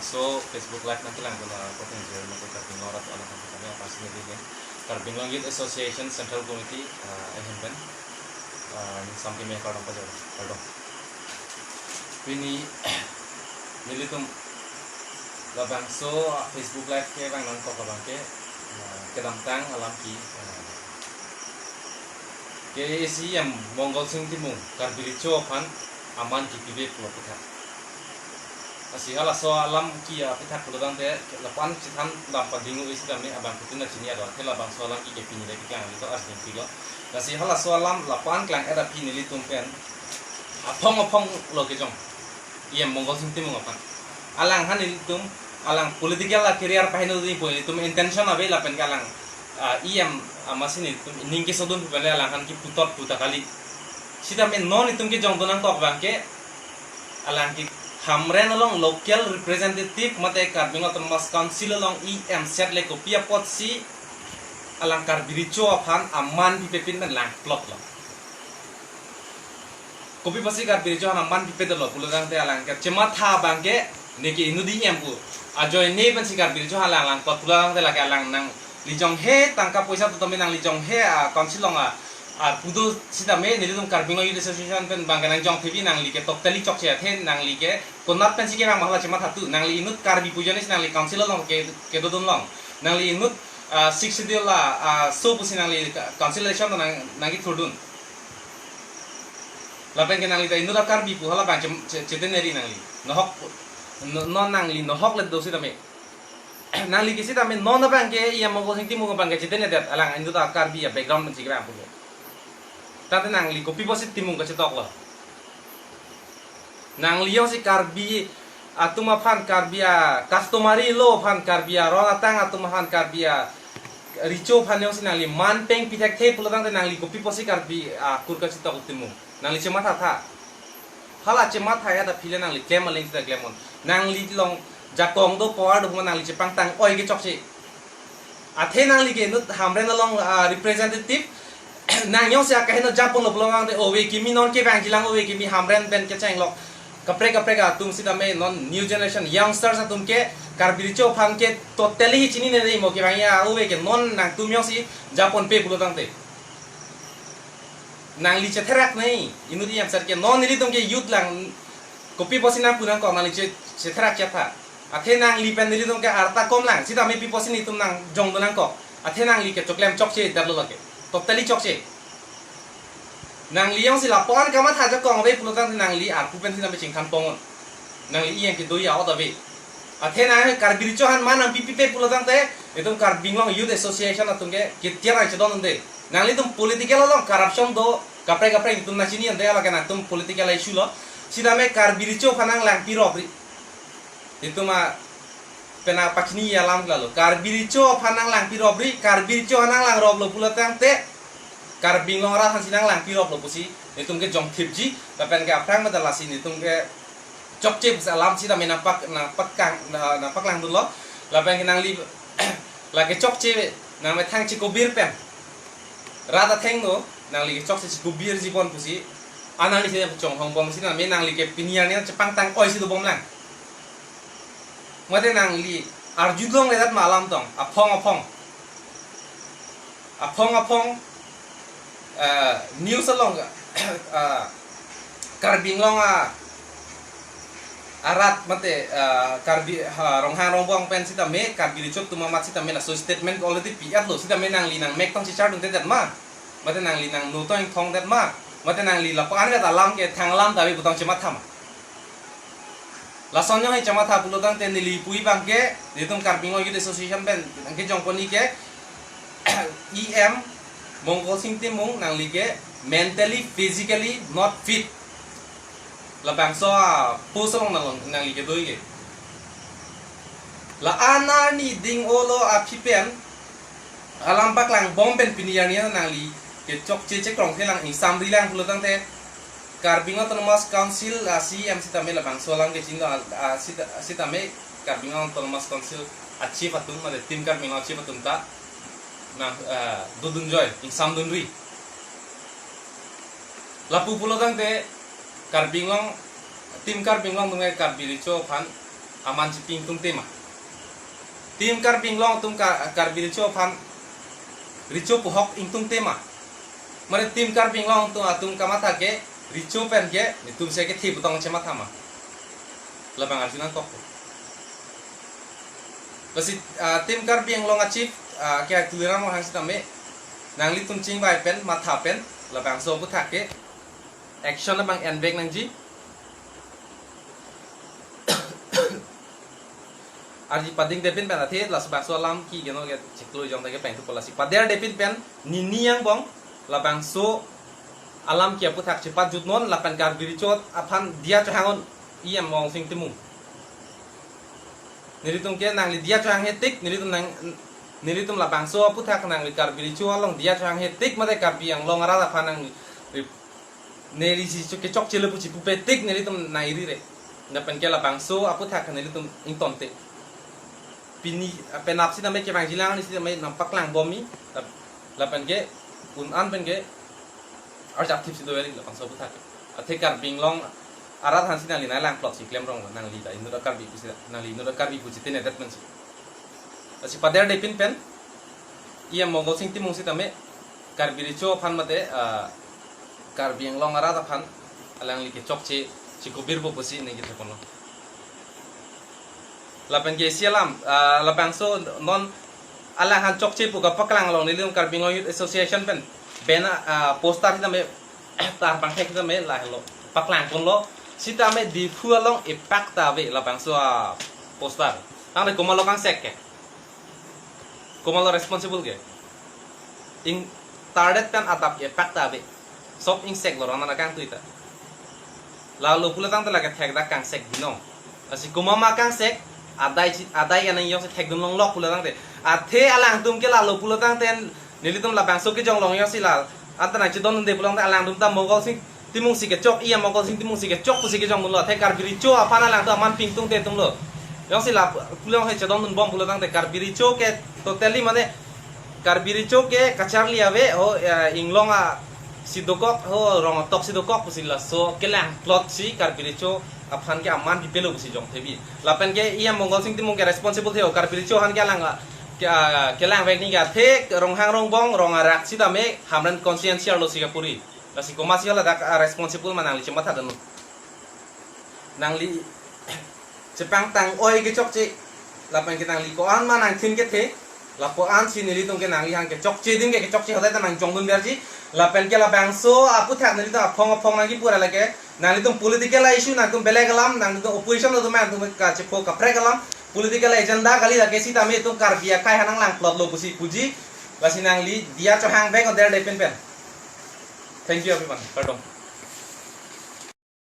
so Facebook Live nanti lang guna potong jauh nak Karbing orang tu anak kami apa sih ni Karbing Youth Association Central Committee himben sampai mereka orang pajar pardon ini nilitum labang so Facebook Live ke bang nangkok labang ke kedamtang alam ki ke isi yang Mongol sing timung Karbiricho pan aman ki pibe pulau kita asih halah so alam ki ya kita pulau tang te lapan citan dapat dingu isi kami abang putin na sini ada ke labang so alam ki ke pini lagi kan itu asing tiga asih halah so alam lapan kelang ada pini litum pen apong lo ke jong yang Mongol sing timung apa alang han litum alang political career pahino di po itum intention abe lapen kalang iam amasin itum ningke sodun pele alang han ki putot puta kali sida men non itum ke jong donang tok bangke alang ki hamren along local representative mate Karbing Autonomous Council along em set le kopia pot si alang Karbiricho aphan aman pipepin men lang plot lo kopi pasi Karbiricho aman pipedel lo pulang te alang ke cematha bangke neki inudi empu ajoy ne ban sikar bil jo halang lang pot pulang te lagi alang nang lijong he tangka poisa to tome nang lijong he council longa pudu sida me nilidum Karbing Youth Association pen bangganang jong phebi nang like tok tali chok che the nang like konat pen sike mang mahla cemat hatu nang li inut karbi pujonis nang li council long ke dodon long nang li inut six dia la so pusi nang li council election nang ki thudun lapen ke nang li ta inut karbi pu hala bang cheten neri nang li nohok non nang li nohok le dosi tame nang li kisi tame non bang ke ia Mongol sing timu bang ke cheten ne alang indu ta karbi ya background men chigra pu tate nang li kopi posit timu ke cetok lo nang li si karbi atuma phan karbia customary lo phan karbia rona tang atuma phan karbia richo phan yo si nang li man peng pitek the pulatang te nang li kopi posi karbi kur ke cetok timu nang li cema tha hala cema tha ya da phile nang li claim link ta claim on nang li long jakong do power do nang li chepang tang oi ge chok chi athe nang li ge nut hamren long representative nang yong sia ka heno japong lo plong de owe kimi non ke bang jilang owe kimi hamren ben ke chang lo kapre ga tum sita me non new generation youngsters atum ke Karbiricho phan ke totally hi chini ne dei mo ke bang ya owe ke non nang tum yong si japon pe pulo tang te nang li che therak nei inudi yam sar ke non ni tum ke youth lang kopi posina punang ko nang li che therak cha tha athe nang li pen ni tum ke arta kom lang sita me pi posini tum nang jong donang ko athe nang li ke choklem chok che dar lo ke totally chok che nang li yong si la pon ka ma tha ja kong ve pulo tang nang li ar pu pen si na be ching khan pong nang li yang ke do ya oda ve athe nang Karbiricho han man ang pp pe pulo tang te etum Karbing Youth Association atum ke tiara che don de nang li tum political lo corruption do kapre tum na chini ande ala kana tum political issue lo sida me Karbiricho phanang lang pi robri ituma pena pakni ya lam lalo Karbiricho phanang lang pi robri Karbiricho hanang lang rob lo pulo tang te Karbing ra han sinang lang pi rob lo pusi itum ke jong thipji ta pen ke aprang ma dala sin itum ke chok che sa lam sida me na pak lang dun lo la pen ke nang li la ke chok che nang me thang chi ko bir pen rada theng no nang li ke chok che ko bir jibon pusi anang li se chong hong bom sin na me nang li ke pinian ne chepang tang oi si do bom lang mate nang li arjudong le dat malam tong apong news along Karbing long arat mate karbi rong bong pen sita me Karbiricho tuma mat sita me la so statement already piat lo sita me nang li nang mek tong si chardung te dat ma mate nang li nang no tong thong dat ma mate nang li la pan ga ta lam ke thang lam ta bi butong chemat tham la sonyo hai chemat ha pulo tang te ni li pui bang ke ditum Karbing Youth Association ben ke jong poni ke em Mongol sing timung nang li ke mentally physically not fit la bang so pusolong nang li ke doi ke la ana ni ding olo pipen alam bak lang bomben pinian ya nang li ke chok che krong the lang insam ri lang pulo tang te Karbing Autonomous Council CM sita me la bang so lang ke chin sita me Karbing Autonomous Council achieve atum ma de tim Karbing achieve atum ta nang dudun joy insam dun ri lapu pulo tang te Karbing tim Karbing tungai Karbiricho phan aman ciping tum tema tim kar ping long tum kar biricho phan richo pohok ing tum tema mare tim kar ping long tum kamata ke richo pen ke tum se ke thi butong chema thama labang arjuna kok basi tim kar ping long achieve ke tulira mo hang sitame nangli tum ching bai pen matha pen labang so buthak ke action labang and back nang ji arji pading depin pen athe las bang so lam ki geno ge chiklo jong ta ke pen tu polasi pader depin pen niniang bong labang so alam kia puthak cepat jut non lapan kar birichot aphan dia chahangon iam mong sing timu niritum ke nang li dia chahang hetik niritum labang so puthak nang li kar biricho long dia chahang hetik mate kar biang long ara aphan nang neri si ke chok chele puchi pupetik niritum nairi re napan ke labang so aputhak niritum ingtonte pini penap si name ke bang jilang ni si name nampak lang bomi lapan ke unan pen ke arjak tip si doering lapang so puthak athe kar binglong arat hansi nang li na lang plot si klem rong nang li da inu da kar bi pusi nang li inu da kar bi pusi tene dat men si asi pader de pin pen ia mongol sing timung si tame kar biricho phan mate kar binglong arat phan alang li ke chok che si kubir bo pusi ne gitu kono lapan ke sialam lapang so non alang han chok che pu ka paklang long ni lum kar binglong youth association pen bena poster kita me tar pangke kita me lah lo paklang pun lo sita me di fualong impact tabe la bangso poster tang de komalo kang sek ke komalo responsible ke ing target kan atap impact tabe sop ing sek lo rana kang tuita lalu pula tang tela ke thek da kang sek dino asi komama kang sek adai yang yong se thek dum long lok pula tang te athe alang tum ke lalu pula tang ten nilitum la bangso ke jong long yo sila antana chidon de pulang ta alang dum ta mogol sing timung si ke chok iya mogol sing timung si ke chok pusi ke jong mulo the kar biricho apana alang ta man ping tung te tung lo yo sila pulang he chidon dun bom pulang ta kar biricho ke totally mane kar biricho ke kachar liave ho inglonga sidokok ho rong tok sidokok pusi la so ke lang plot si kar biricho aphan ke aman dipelo pusi jong thebi lapen ke iya mogol sing timung ke responsible theo kar biricho han ke alang ke lang vek ni ga the rong hang rong bong rong arak si dame hamran consciential lo si puri la si komasio la da responsible manang li chemat hadan nang li chepang tang oi ke chok chi la pen ke nang li ko an manang thin ke the la ko an si ni li tung ke nang li hang ke chok chi ding ke chok chi hodai ta nang jong dun ber ji la pen ke la bang so apu thak ni ta phong nang ki pura la ke nang li tung political issue nang tung belegalam nang tung opposition lo man tung ka che pho ka pregalam political agenda kali la ke si ta me tung kar bia kai hanang lang plot lo pusi puji la si nang li dia cho hang bek on der de pen pen. Thank you everyone. Pardon.